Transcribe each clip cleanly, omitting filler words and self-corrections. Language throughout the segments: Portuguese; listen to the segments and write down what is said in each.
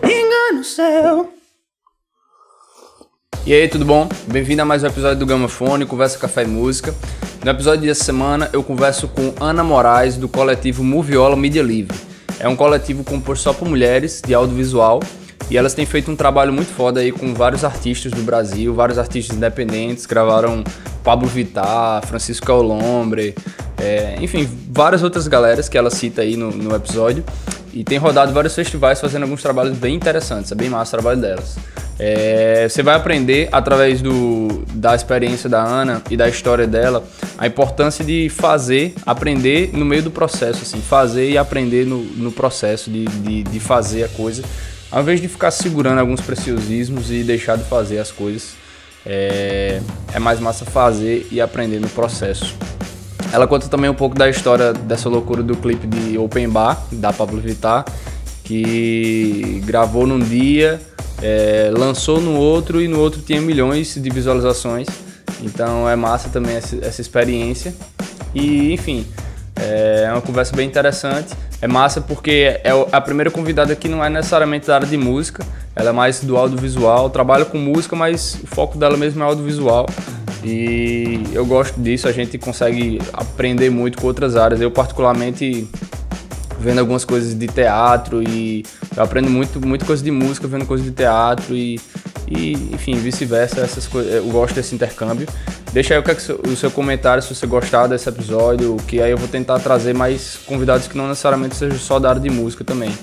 Engano seu. E aí, tudo bom? Bem-vindo a mais um episódio do Gamafone, Conversa Café e Música. No episódio dessa semana eu converso com Ana Moraes, do coletivo Moviola Mídia Livre. É um coletivo composto só por mulheres, de audiovisual, e elas têm feito um trabalho muito foda aí com vários artistas do Brasil, vários artistas independentes, gravaram Pablo Vittar, Francisco Caolombre, enfim, várias outras galeras que ela cita aí no episódio, e tem rodado vários festivais fazendo alguns trabalhos bem interessantes, é bem massa o trabalho delas. Você vai aprender através da experiência da Ana e da história dela a importância de aprender no meio do processo, assim, fazer e aprender no processo de fazer a coisa, ao invés de ficar segurando alguns preciosismos e deixar de fazer as coisas. É mais massa fazer e aprender no processo. Ela conta também um pouco da história dessa loucura do clipe de Open Bar, da Pablo Vittar, que gravou num dia, lançou no outro e no outro tinha milhões de visualizações. Então é massa também essa experiência. E enfim, é uma conversa bem interessante. É massa porque a primeira convidada aqui não é necessariamente da área de música, ela é mais do audiovisual, trabalha com música, mas o foco dela mesmo é audiovisual. E eu gosto disso, a gente consegue aprender muito com outras áreas. Eu particularmente vendo algumas coisas de teatro e eu aprendo muito coisa de música vendo coisas de teatro e enfim, vice-versa, essas coisas. Eu gosto desse intercâmbio. Deixa aí o seu comentário se você gostar desse episódio, que aí eu vou tentar trazer mais convidados que não necessariamente sejam só da área de música também.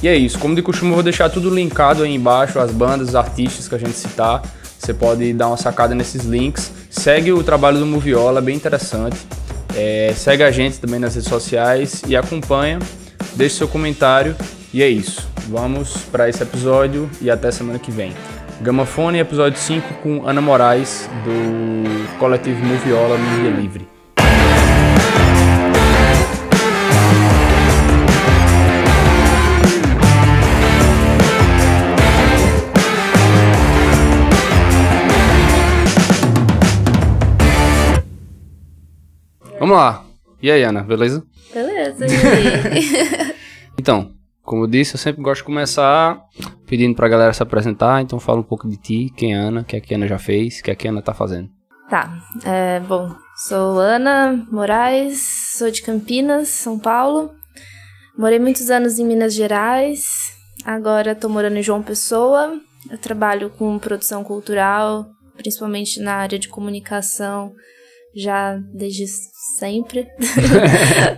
E é isso, como de costume eu vou deixar tudo linkado aí embaixo, as bandas, os artistas que a gente citar. Você pode dar uma sacada nesses links. Segue o trabalho do Moviola, é bem interessante. Segue a gente também nas redes sociais e acompanha, deixe seu comentário e é isso. Vamos para esse episódio e até semana que vem. Gamafone, episódio 5 com Ana Moraes, do coletivo Moviola Mídia Livre. Vamos lá. E aí, Ana, beleza? Beleza, e aí? Então, como eu disse, eu sempre gosto de começar pedindo pra galera se apresentar, então fala um pouco de ti, quem é a Ana, o que é que a Ana já fez, o que é que a Ana tá fazendo. Tá, bom, sou Ana Moraes, sou de Campinas, São Paulo, morei muitos anos em Minas Gerais, agora tô morando em João Pessoa, eu trabalho com produção cultural, principalmente na área de comunicação, já desde sempre.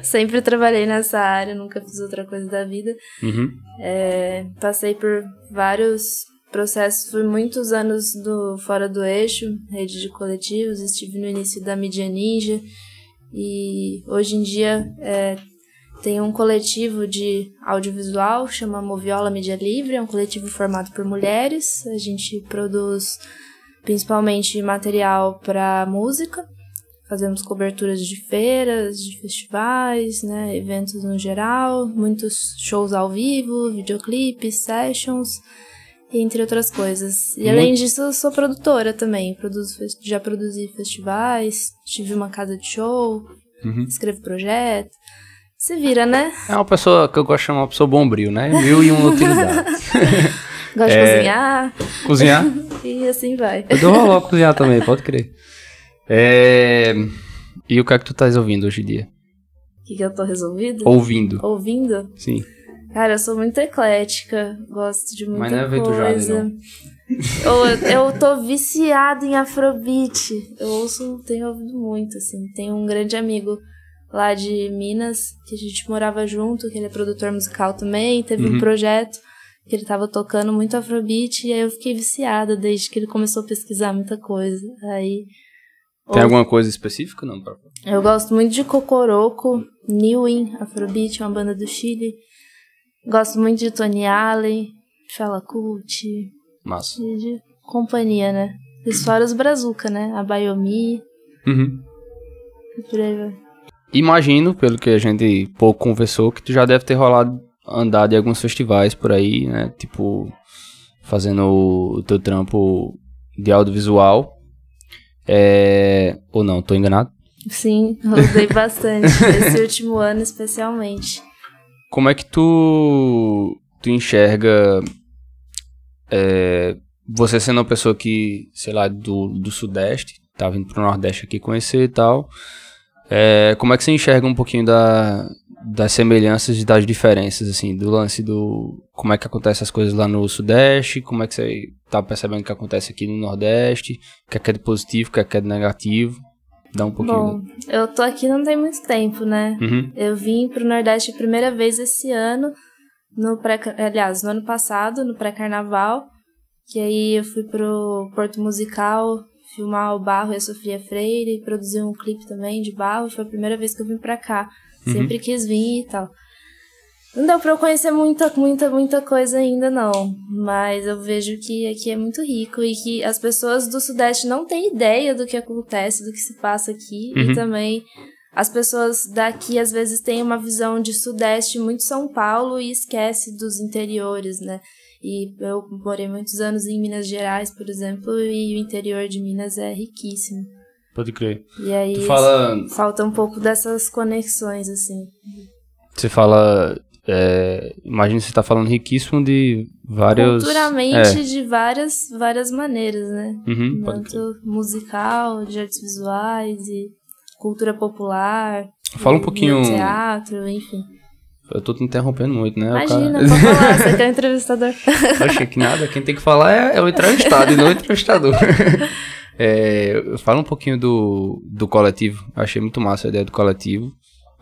Sempre trabalhei nessa área, nunca fiz outra coisa da vida. Uhum. Passei por vários processos, fui muitos anos fora do eixo, rede de coletivos, estive no início da Mídia Ninja e hoje em dia tem um coletivo de audiovisual, chama Moviola Mídia Livre, é um coletivo formado por mulheres, a gente produz principalmente material para música. Fazemos coberturas de feiras, de festivais, né, eventos no geral, muitos shows ao vivo, videoclipes, sessions, entre outras coisas. E além disso, eu sou produtora também, já produzi festivais, tive uma casa de show, escrevo projeto. Se vira, né? É uma pessoa que eu gosto de chamar uma pessoa bombril, né? 1001 utilidades. Gosto de cozinhar. Cozinhar? E assim vai. Eu dou valor a cozinhar também, pode crer. E o que é que tu estás ouvindo hoje em dia? O que eu tô resolvido? Ouvindo. Ouvindo? Sim. Cara, eu sou muito eclética, gosto de muita coisa. Mas não é Vento Jade, não. Eu tô viciada em Afrobeat. Tenho ouvido muito, assim. Tenho um grande amigo lá de Minas, que a gente morava junto, que ele é produtor musical também, teve um projeto que ele tava tocando muito Afrobeat, e aí eu fiquei viciada desde que ele começou a pesquisar muita coisa. Aí... Tem alguma coisa específica? Não, eu gosto muito de Cocoroco, Newin, Afrobeat, uma banda do Chile. Gosto muito de Tony Allen, Fela Kuti. Massa. De companhia, né? Isso fora os Brazuca, né? A Bayomi. E por aí vai. Imagino, pelo que a gente pouco conversou, que tu já deve ter andado em alguns festivais por aí, né? Tipo, fazendo o teu trampo de audiovisual. Ou não, tô enganado? Sim, rodei bastante. Esse último ano, especialmente. como é que tu enxerga você sendo uma pessoa que, sei lá, do Sudeste, tá vindo pro Nordeste aqui conhecer e tal, como é que você enxerga um pouquinho das semelhanças e das diferenças, assim, do lance como é que acontece as coisas lá no Sudeste, como é que você tá percebendo que acontece aqui no Nordeste, o que é de positivo, o que é de negativo? Dá um pouquinho. Bom, eu tô aqui não tem muito tempo, né? Uhum. Eu vim pro Nordeste a primeira vez esse ano, no ano passado, no pré-carnaval, que aí eu fui pro Porto Musical filmar o Barro e a Sofia Freire, produzir um clipe também de Barro, foi a primeira vez que eu vim pra cá. Sempre quis vir e tal. Não deu pra eu conhecer muita coisa ainda, não. Mas eu vejo que aqui é muito rico e que as pessoas do Sudeste não têm ideia do que acontece, do que se passa aqui. E também as pessoas daqui, às vezes, têm uma visão de Sudeste muito São Paulo e esquece dos interiores, né? E eu morei muitos anos em Minas Gerais, por exemplo, e o interior de Minas é riquíssimo. Pode crer. E aí falta um pouco dessas conexões, assim. Você fala... imagina que você tá falando riquíssimo de vários... Culturalmente, de várias maneiras, né? Pode crer. Tanto musical, de artes visuais e cultura popular. Fala um pouquinho... teatro, enfim. Eu tô te interrompendo muito, né? Imagina, pode falar, você que é o entrevistador. Achei que nada, quem tem que falar é o entrevistado e não o entrevistador. Fala um pouquinho do coletivo. Eu achei muito massa a ideia do coletivo.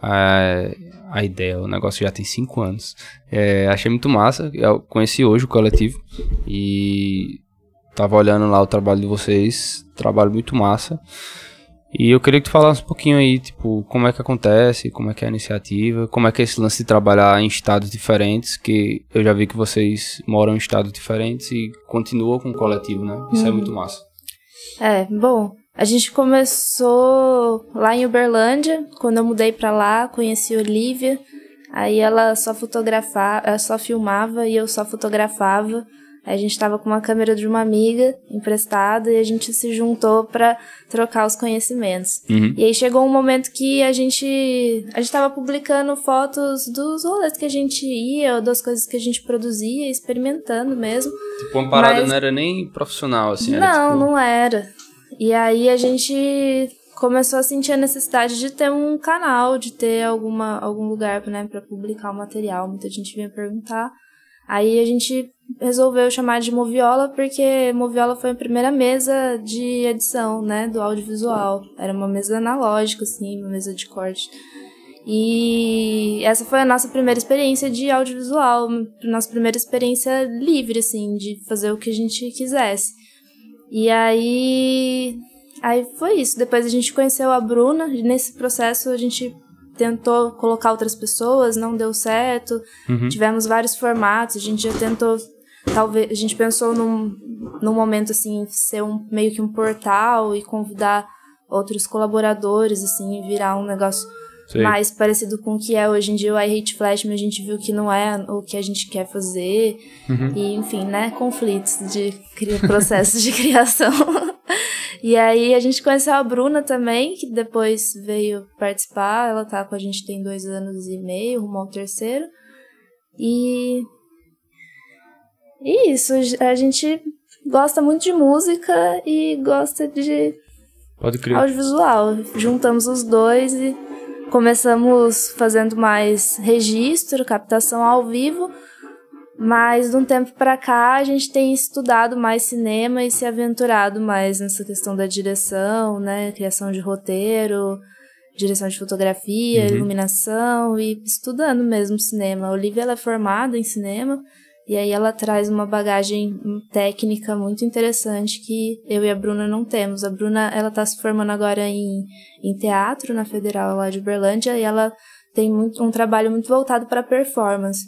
A ideia, o negócio já tem 5 anos. Achei muito massa. Eu conheci hoje o coletivo e tava olhando lá o trabalho de vocês. Trabalho muito massa. E eu queria que tu falasse um pouquinho aí, tipo, como é que acontece, como é que é a iniciativa, como é que é esse lance de trabalhar em estados diferentes, que eu já vi que vocês moram em estados diferentes e continuam com o coletivo, né? Isso é muito massa. Bom, a gente começou lá em Uberlândia. Quando eu mudei pra lá, conheci a Olivia. Aí ela só filmava e eu só fotografava. Aí a gente tava com uma câmera de uma amiga emprestada e a gente se juntou pra trocar os conhecimentos. E aí chegou um momento que a gente tava publicando fotos dos rolês que a gente ia, das coisas que a gente produzia, experimentando mesmo. Tipo, uma parada não era nem profissional, assim? Não era. E aí a gente começou a sentir a necessidade de ter um canal, de ter algum lugar, né, pra publicar o material. Muita gente vinha perguntar. Aí a gente resolveu chamar de Moviola porque Moviola foi a primeira mesa de edição, né, do audiovisual. Era uma mesa analógica, assim, uma mesa de corte. E essa foi a nossa primeira experiência de audiovisual, nossa primeira experiência livre, assim, de fazer o que a gente quisesse. E aí foi isso. Depois a gente conheceu a Bruna, e nesse processo a gente tentou colocar outras pessoas, não deu certo. Tivemos vários formatos, a gente já tentou, talvez, a gente pensou num momento, assim, ser meio que um portal e convidar outros colaboradores, assim, virar um negócio mais parecido com o que é hoje em dia o I Hate Flash, mas a gente viu que não é o que a gente quer fazer. E, enfim, né, conflitos de processos de criação. E aí a gente conheceu a Bruna também, que depois veio participar. Ela tá com a gente tem 2 anos e meio, rumo ao 3º. E isso, a gente gosta muito de música e gosta de audiovisual. Juntamos os dois e começamos fazendo mais registro, captação ao vivo. Mas de um tempo pra cá a gente tem estudado mais cinema e se aventurado mais nessa questão da direção, né? Criação de roteiro, direção de fotografia, iluminação e estudando mesmo cinema. A Olivia, ela é formada em cinema e aí ela traz uma bagagem técnica muito interessante que eu e a Bruna não temos. A Bruna, ela tá se formando agora em teatro na Federal lá de Uberlândia e ela tem um trabalho muito voltado para performance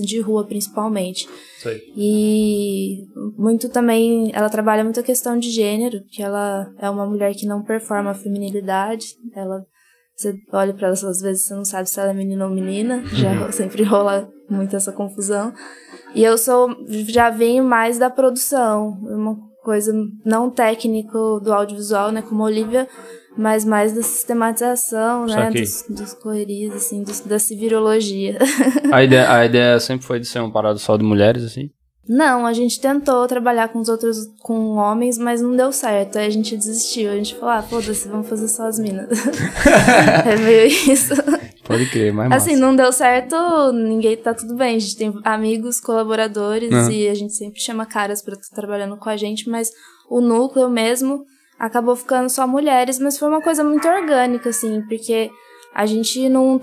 de rua, principalmente. Sei. E muito também, ela trabalha muito a questão de gênero, que ela é uma mulher que não performa a feminilidade. Você olha pra ela, às vezes você não sabe se ela é menina ou menina, já sempre rola muito essa confusão. E eu já venho mais da produção, uma coisa não técnico do audiovisual, né, como a Olivia, mas mais da sistematização, né, dos correrias, assim, da civirologia. A ideia sempre foi de ser uma parada só de mulheres, assim? Não, a gente tentou trabalhar com homens, mas não deu certo. Aí a gente desistiu. A gente falou, foda-se, vamos fazer só as minas. É meio isso. Pode crer, mas assim, não deu certo, tá tudo bem. A gente tem amigos, colaboradores, e a gente sempre chama caras pra estar trabalhando com a gente, mas o núcleo mesmo acabou ficando só mulheres, mas foi uma coisa muito orgânica, assim, porque a gente não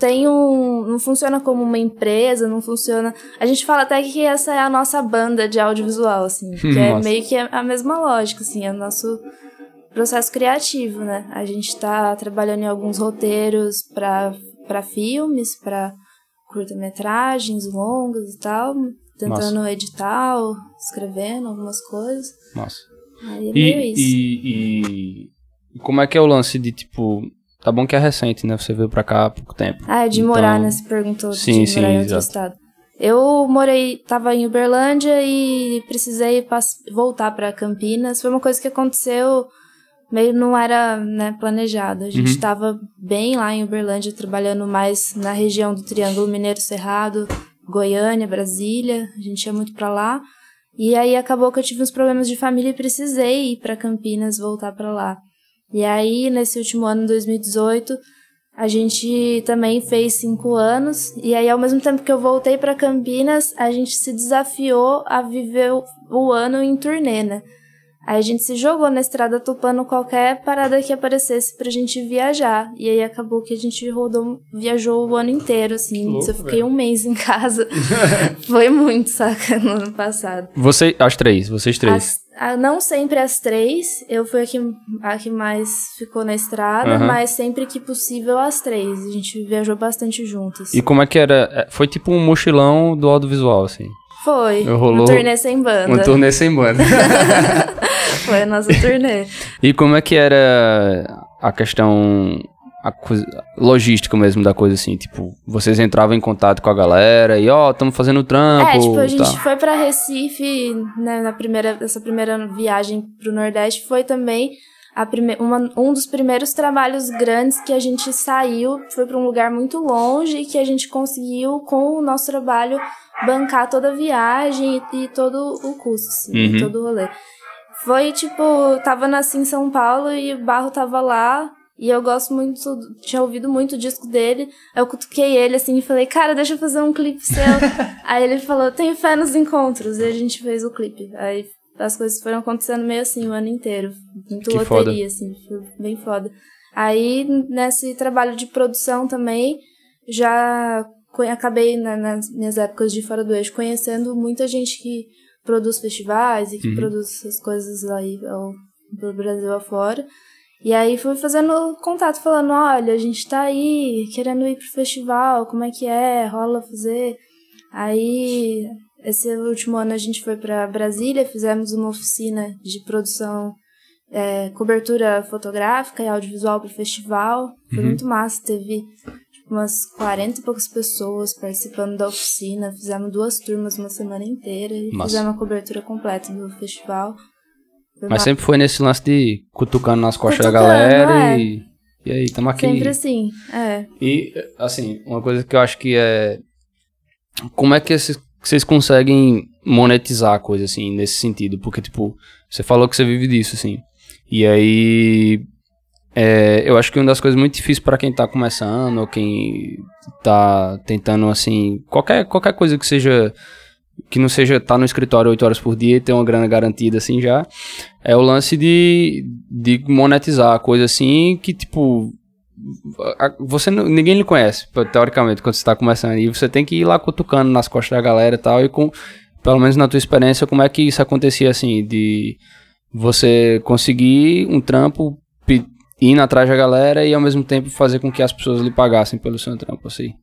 funciona como uma empresa, não funciona... A gente fala até que essa é a nossa banda de audiovisual, assim, que é meio que a mesma lógica, assim, é o nosso processo criativo, né? A gente tá trabalhando em alguns roteiros pra filmes, pra curta-metragens, longas e tal, tentando editar, escrevendo algumas coisas. Nossa. Aí é meio isso. E como é que é o lance de, tipo... Tá bom que é recente, né? Você veio pra cá há pouco tempo. De morar, né? Você perguntou de morar em outro estado. Eu tava em Uberlândia e precisei voltar pra Campinas. Foi uma coisa que aconteceu, meio não era, né, planejado. A gente tava bem lá em Uberlândia, trabalhando mais na região do Triângulo Mineiro Cerrado, Goiânia, Brasília. A gente ia muito pra lá. E aí acabou que eu tive uns problemas de família e precisei ir pra Campinas, voltar pra lá. E aí, nesse último ano, 2018, a gente também fez 5 anos. E aí, ao mesmo tempo que eu voltei para Campinas, a gente se desafiou a viver o ano em turnê, né? Aí a gente se jogou na estrada topando qualquer parada que aparecesse pra gente viajar. E aí acabou que a gente viajou o ano inteiro, assim. Louco, eu fiquei 1 mês em casa. Foi muito, saca, no ano passado. Vocês três? Não sempre as 3. Eu fui a que mais ficou na estrada, mas sempre que possível as 3. A gente viajou bastante juntas. E como é que era? Foi tipo um mochilão do audiovisual, assim? Foi. Uma turnê sem banda. Uma turnê sem banda. Foi a nossa turnê. E como é que era a questão... logística mesmo da coisa, assim, tipo, vocês entravam em contato com a galera e, estamos fazendo trampo... a gente foi pra Recife, né, essa primeira viagem pro Nordeste, foi também um dos primeiros trabalhos grandes que a gente saiu, foi pra um lugar muito longe e que a gente conseguiu, com o nosso trabalho, bancar toda a viagem e todo o custo, assim, todo o rolê. Foi, tipo, tava nasci em São Paulo e o Barro tava lá. E eu gosto muito, tinha ouvido muito o disco dele. Aí eu cutuquei ele assim e falei, cara, deixa eu fazer um clipe seu. Aí ele falou, tenho fé nos encontros. E a gente fez o clipe. Aí as coisas foram acontecendo meio assim o ano inteiro. Muito que loteria, foda. assim, foi bem foda. Aí nesse trabalho de produção também, já acabei nas minhas épocas de Fora do Eixo conhecendo muita gente que produz festivais e que produz essas coisas aí pro Brasil afora. E aí fui fazendo contato, falando, olha, a gente tá aí querendo ir pro festival, como é que é, rola fazer. Aí, esse último ano a gente foi pra Brasília, fizemos uma oficina de produção, cobertura fotográfica e audiovisual pro festival. Foi muito massa, teve umas 40 e poucas pessoas participando da oficina, fizemos 2 turmas uma semana inteira e fizemos a cobertura completa do festival. Mas sempre foi nesse lance de cutucando nas costas da galera e aí, tamo aqui. Sempre assim, E, assim, uma coisa que eu acho que é... Como é que vocês conseguem monetizar a coisa, assim, nesse sentido? Porque, tipo, você falou que você vive disso, assim. E aí... eu acho que uma das coisas muito difíceis pra quem tá começando ou quem tá tentando, assim... Qualquer coisa que seja... Que não seja estar no escritório 8 horas por dia e ter uma grana garantida, assim, já. É o lance de monetizar a coisa, assim, que, tipo... Ninguém lhe conhece, teoricamente, quando você tá começando. E você tem que ir lá cutucando nas costas da galera e tal. E pelo menos na tua experiência, como é que isso acontecia, assim? De você conseguir um trampo, indo atrás da galera e, ao mesmo tempo, fazer com que as pessoas lhe pagassem pelo seu trampo, assim.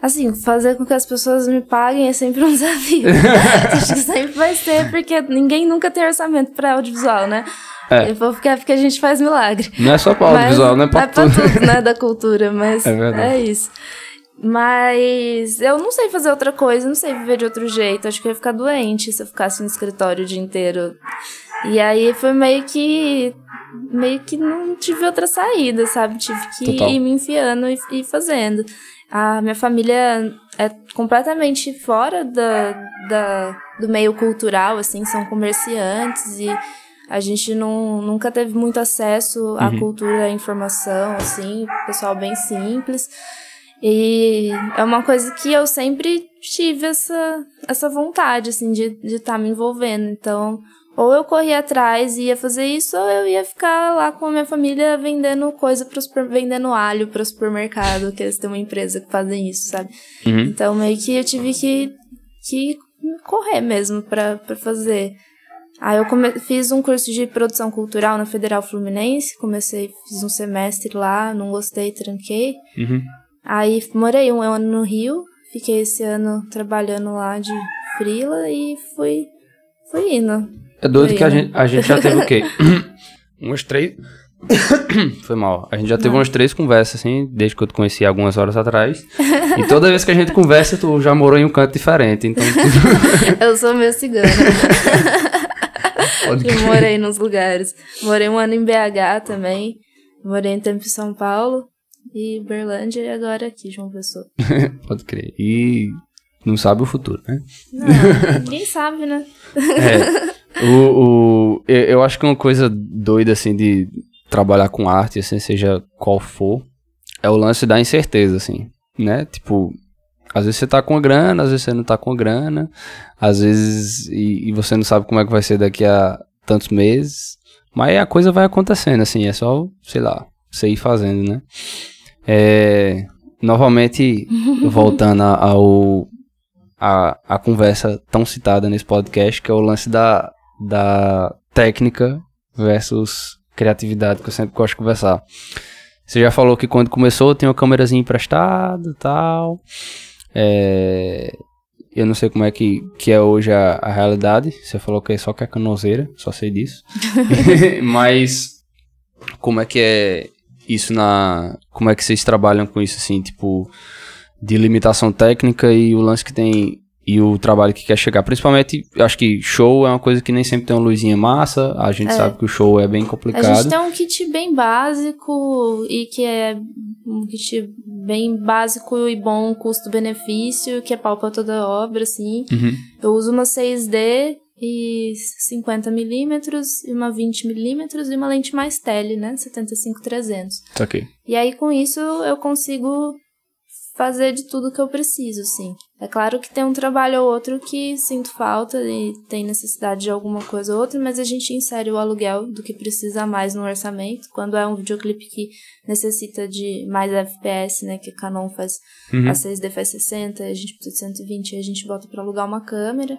Assim, fazer com que as pessoas me paguem é sempre um desafio. Acho que sempre vai ser, porque ninguém nunca tem orçamento pra audiovisual, né? Eu vou ficar porque a gente faz milagre. Não é só pra audiovisual, não é pra tudo. É pra tudo, né, da cultura, mas é isso. Mas eu não sei fazer outra coisa, não sei viver de outro jeito. Acho que eu ia ficar doente se eu ficasse no escritório o dia inteiro. E aí foi meio que não tive outra saída, sabe? Tive que ir me enfiando e fazendo. A minha família é completamente fora do meio cultural, assim, são comerciantes e a gente nunca teve muito acesso à cultura, à informação, assim, pessoal bem simples. E é uma coisa que eu sempre tive essa vontade, assim, de estar me envolvendo. Então, ou eu corria atrás e ia fazer isso, ou eu ia ficar lá com a minha família vendendo vendendo alho para o supermercado, que eles têm uma empresa que fazem isso, sabe? Então, meio que eu tive que correr mesmo para fazer. Aí eu fiz um curso de produção cultural na Federal Fluminense, fiz um semestre lá, não gostei, tranquei. Aí morei um ano no Rio, fiquei esse ano trabalhando lá de freela e fui indo. É doido que a gente já teve o quê? Umas 3... Foi mal. A gente já teve umas 3 conversas, assim, desde que eu te conheci algumas horas atrás. E toda vez que a gente conversa, tu já morou em um canto diferente, então... Eu sou meio cigana. Eu morei nos lugares. Morei um ano em BH também. Morei um tempo em São Paulo. E Uberlândia e agora aqui, João Pessoa. Pode crer. E não sabe o futuro, né? Não, ninguém sabe, né? Eu acho que uma coisa doida, assim, de trabalhar com arte, assim, seja qual for, é o lance da incerteza, assim, né? Tipo, às vezes você tá com a grana, às vezes você não tá com a grana, às vezes... E você não sabe como é que vai ser daqui a tantos meses, mas a coisa vai acontecendo, assim, é só, sei lá, você ir fazendo, né? Novamente, voltando a conversa tão citada nesse podcast, que é o lance da técnica versus criatividade, que eu sempre gosto de conversar. Você já falou que quando começou tinha uma câmerazinha emprestada e tal. Eu não sei como é que é hoje a realidade. Você falou que é só que é canoseira, só sei disso. Mas como é que é isso como é que vocês trabalham com isso, assim, tipo, de limitação técnica e o lance que tem, e o trabalho que quer chegar? Principalmente, eu acho que show é uma coisa que nem sempre tem uma luzinha massa, a gente sabe que o show é bem complicado. A gente tem um kit bem básico e que é um kit bem básico e bom custo-benefício, que é pau pra toda obra, assim. Eu uso uma 6D e 50mm, e uma 20mm e uma lente mais tele, né? 75-300. Ok. E aí, com isso, eu consigo fazer de tudo que eu preciso, assim. É claro que tem um trabalho ou outro que sinto falta e tem necessidade de alguma coisa ou outra, mas a gente insere o aluguel do que precisa mais no orçamento. Quando é um videoclipe que necessita de mais FPS, né, que a Canon faz, a 6D faz 60, a gente precisa de 120, a gente bota pra alugar uma câmera,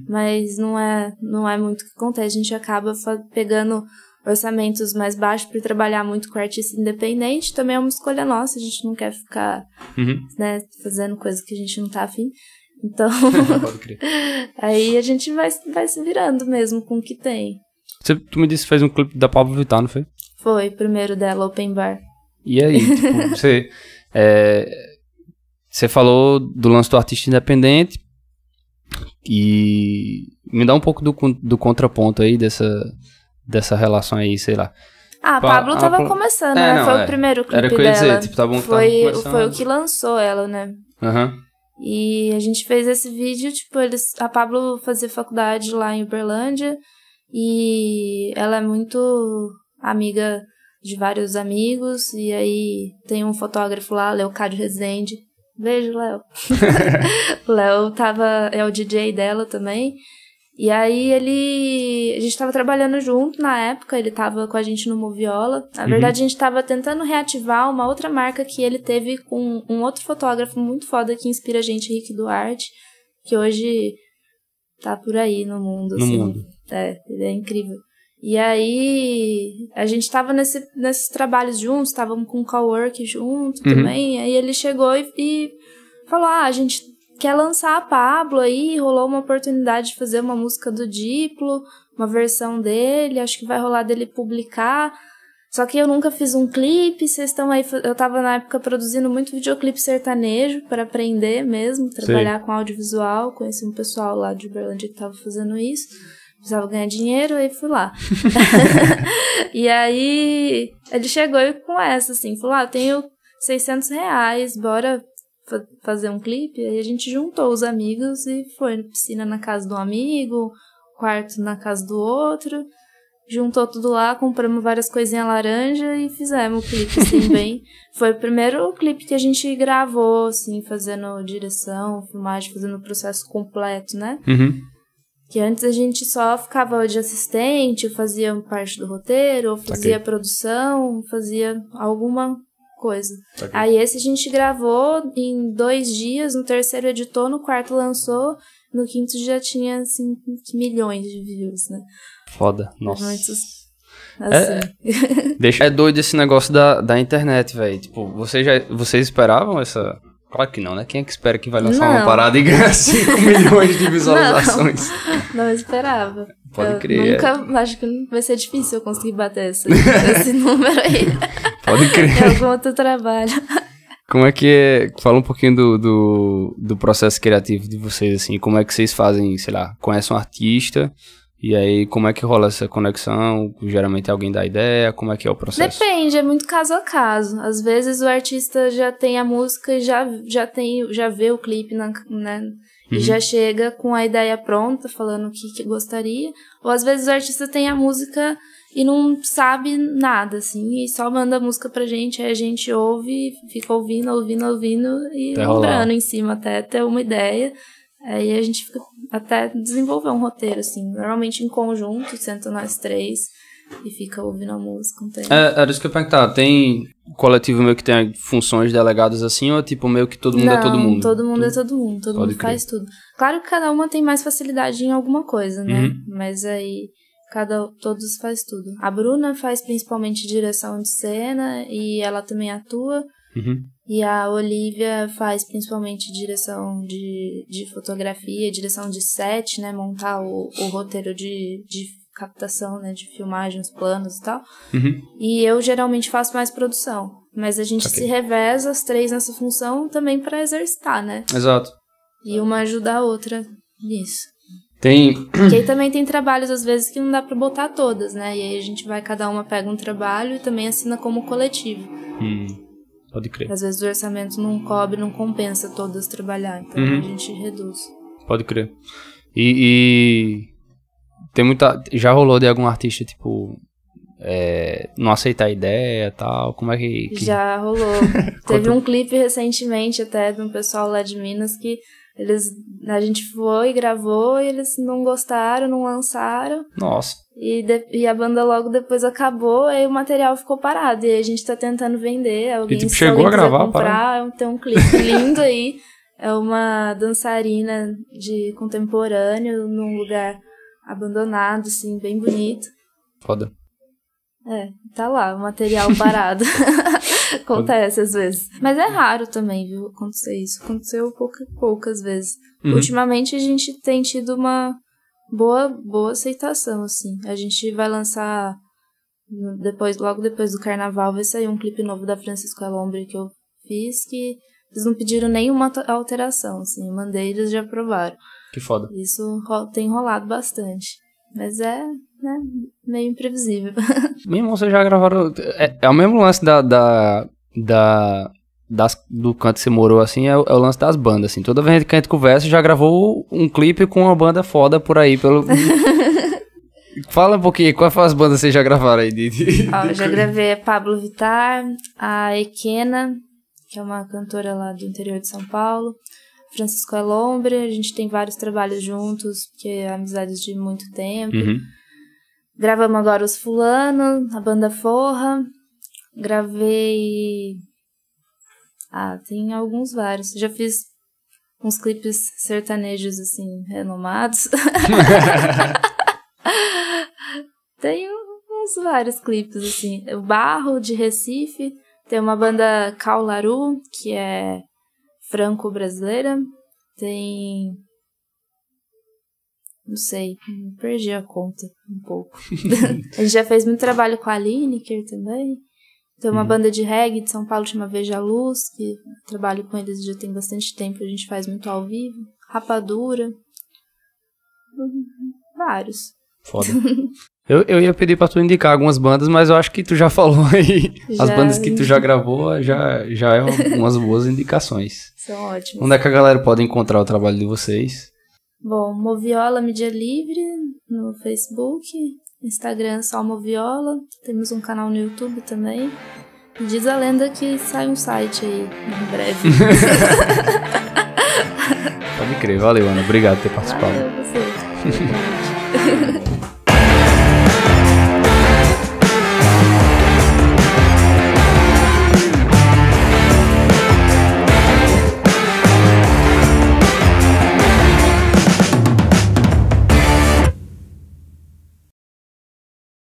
mas não é muito o que acontece. A gente acaba pegando orçamentos mais baixos para trabalhar muito com artista independente. Também é uma escolha nossa, a gente não quer ficar né, fazendo coisa que a gente não tá afim. Então, aí a gente vai se virando mesmo com o que tem. Tu me disse que fez um clipe da Pablo Vittar, não foi? Foi, primeiro dela, Open Bar. E aí, tipo, você falou do lance do artista independente e me dá um pouco do contraponto aí dessa relação aí, sei lá. A Pablo tava começando, né? Foi o primeiro clipe dela. Era o que eu ia dizer, tipo, tá bom que foi o que lançou ela, né? E a gente fez esse vídeo, tipo, a Pablo fazia faculdade lá em Uberlândia e ela é muito amiga de vários amigos, e aí tem um fotógrafo lá, Leocádio Rezende. Beijo, Léo. O Léo é o DJ dela também. E aí a gente tava trabalhando junto na época, ele tava com a gente no Moviola. Na verdade, a gente tava tentando reativar uma outra marca que ele teve com um outro fotógrafo muito foda que inspira a gente, Rick Duarte, que hoje tá por aí no mundo. No assim. mundo. Ele é incrível. E aí, a gente tava nesses trabalhos juntos, tava com o cowork junto também. Aí ele chegou e falou, a gente quer lançar a Pablo aí, rolou uma oportunidade de fazer uma música do Diplo, uma versão dele, acho que vai rolar dele publicar. Só que eu nunca fiz um clipe, vocês estão aí... Eu tava na época produzindo muito videoclipe sertanejo para aprender mesmo, trabalhar com audiovisual, conheci um pessoal lá de Uberlândia que tava fazendo isso. precisava ganhar dinheiro, aí fui lá. E aí, ele chegou com essa, assim, falou, eu tenho R$600, bora fazer um clipe? Aí a gente juntou os amigos e foi piscina na casa de um amigo, quarto na casa do outro, juntou tudo lá, compramos várias coisinhas laranja e fizemos o clipe, assim, bem... Foi o primeiro clipe que a gente gravou, assim, fazendo direção, filmagem, fazendo o processo completo, né? Que antes a gente só ficava de assistente, fazia parte do roteiro, ou fazia produção, fazia alguma coisa. Aí esse a gente gravou em 2 dias, no terceiro editou, no quarto lançou, no quinto já tinha, assim, milhões de views, né? Foda, nossa. Muitos, assim. É doido esse negócio da internet, velho. Tipo, vocês esperavam essa... Claro que não, né? Quem é que espera que vai lançar uma parada e ganhar 5 milhões de visualizações? Não esperava. Pode crer. Acho que vai ser difícil eu conseguir bater esse número aí. Pode crer. É algum outro trabalho. Como é que é? Fala um pouquinho do processo criativo de vocês, assim. Como é que vocês fazem, sei lá, conhecem um artista... E aí, como é que rola essa conexão? Geralmente alguém dá ideia? Como é que é o processo? Depende, é muito caso a caso. Às vezes o artista já tem a música e já vê o clipe, né? E já chega com a ideia pronta, falando o que gostaria. Ou às vezes o artista tem a música e não sabe nada, assim, e só manda a música pra gente, aí a gente ouve, fica ouvindo e lembrando em cima até ter uma ideia. Aí a gente fica até desenvolver um roteiro, assim, normalmente em conjunto, senta nós 3 e fica ouvindo a música um tempo. Era isso que eu ia perguntar, tem coletivo meio que tem funções delegadas assim, ou é tipo meio que todo mundo é todo mundo? Todo mundo é todo mundo, todo mundo faz tudo. Claro que cada uma tem mais facilidade em alguma coisa, né? Mas aí todos faz tudo. A Bruna faz principalmente direção de cena e ela também atua. E a Olivia faz principalmente direção de fotografia, direção de set, né? Montar o roteiro de captação, né? De filmagem, os planos e tal. E eu geralmente faço mais produção. Mas a gente se reveza, as 3 nessa função, também para exercitar, né? Exato. E uma ajuda a outra nisso. Porque aí também tem trabalhos, às vezes, que não dá pra botar todas, né? E aí a gente cada uma pega um trabalho e também assina como coletivo. Pode crer. Às vezes o orçamento não cobre, não compensa todas trabalhar, então a gente reduz. Pode crer. E tem muita... Já rolou de algum artista, tipo, não aceitar a ideia e tal? Como é que... Já rolou. Teve um clipe recentemente até de um pessoal lá de Minas que a gente foi, gravou e eles não gostaram, não lançaram. Nossa. E a banda logo depois acabou, aí o material ficou parado. E aí a gente tá tentando vender. Alguém, e tipo, chegou a gravar, comprar, tem um clipe lindo aí. É uma dançarina de contemporâneo num lugar abandonado, assim, bem bonito. Foda. Tá lá, o material parado. Acontece às vezes. Mas é raro também, viu, acontecer isso. Aconteceu poucas vezes. Ultimamente a gente tem tido uma boa aceitação, assim. A gente vai lançar logo depois do carnaval, vai sair um clipe novo da Francisco Alombre que eu fiz, que eles não pediram nenhuma alteração, assim. Eu mandei, eles já aprovaram. Que foda. Isso tem rolado bastante. Mas né, meio imprevisível. Mesmo vocês já gravaram... É o mesmo lance do canto que você morou, assim, é o lance das bandas, assim. Toda vez que a gente conversa, já gravou um clipe com uma banda foda por aí, Fala um pouquinho, quais foram as bandas que vocês já gravaram aí? Eu já gravei a Pablo Vittar, a Ekena, que é uma cantora lá do interior de São Paulo, Francisco Alombre, a gente tem vários trabalhos juntos, porque é amizades de muito tempo. Gravamos agora Os Fulano, a banda Forra, gravei... tem vários. Já fiz uns clipes sertanejos, assim, renomados. Tem uns vários clipes, assim. O Barro, de Recife. Tem uma banda Caularu, que é franco-brasileira. Tem... Não sei, perdi a conta um pouco. A gente já fez muito trabalho com a Lineker também. Tem uma banda de reggae de São Paulo, chama Veja a Luz, que trabalho com eles já tem bastante tempo, a gente faz muito ao vivo. Rapadura. Vários. Foda. Eu ia pedir pra tu indicar algumas bandas, mas eu acho que tu já falou aí. As bandas que tu já gravou já é umas boas indicações. São ótimas. Onde é que a galera pode encontrar o trabalho de vocês? Bom, Moviola Mídia Livre no Facebook, Instagram só Moviola, temos um canal no YouTube também. E diz a lenda que sai um site aí em breve. Pode crer, valeu, Ana. Obrigado por ter participado. Valeu, você.